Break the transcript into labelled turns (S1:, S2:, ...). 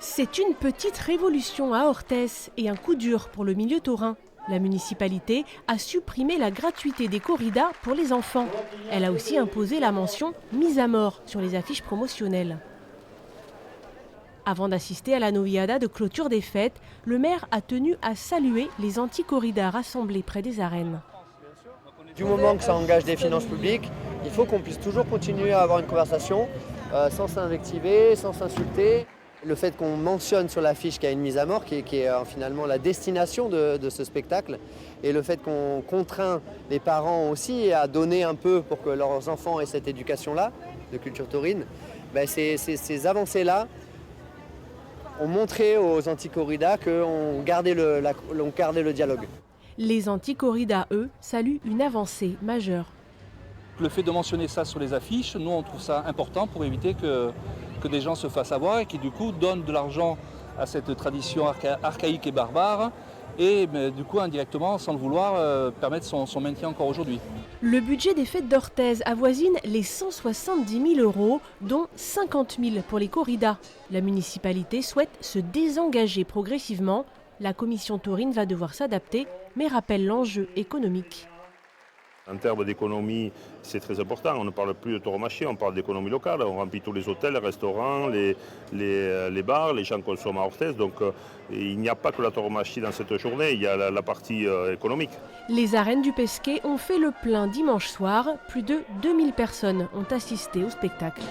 S1: C'est une petite révolution à Orthez et un coup dur pour le milieu taurin. La municipalité a supprimé la gratuité des corridas pour les enfants. Elle a aussi imposé la mention « mise à mort » sur les affiches promotionnelles. Avant d'assister à la noviada de clôture des fêtes, le maire a tenu à saluer les anti-corridas rassemblés près des arènes.
S2: Du moment que ça engage des finances publiques, il faut qu'on puisse toujours continuer à avoir une conversation sans s'invectiver, sans s'insulter. Le fait qu'on mentionne sur l'affiche qu'il y a une mise à mort, qui est finalement la destination de ce spectacle, et le fait qu'on contraint les parents aussi à donner un peu pour que leurs enfants aient cette éducation-là, de culture taurine, ces avancées-là ont montré aux anti-corridas qu'on gardait le dialogue.
S1: Les anti-corridas, eux, saluent une avancée majeure.
S3: Le fait de mentionner ça sur les affiches, nous on trouve ça important pour éviter que des gens se fassent avoir et qui du coup donnent de l'argent à cette tradition archaïque et barbare et du coup indirectement, sans le vouloir, permettre son maintien encore aujourd'hui.
S1: Le budget des fêtes d'Orthez avoisine les 170 000 €, dont 50 000 pour les corridas. La municipalité souhaite se désengager progressivement. La commission taurine va devoir s'adapter, mais rappelle l'enjeu économique.
S4: En termes d'économie, c'est très important. On ne parle plus de tauromachie, on parle d'économie locale. On remplit tous les hôtels, les restaurants, les bars, les gens consomment à Orthez. Donc il n'y a pas que la tauromachie dans cette journée, il y a la partie économique.
S1: Les arènes du Pesquet ont fait le plein dimanche soir. Plus de 2000 personnes ont assisté au spectacle.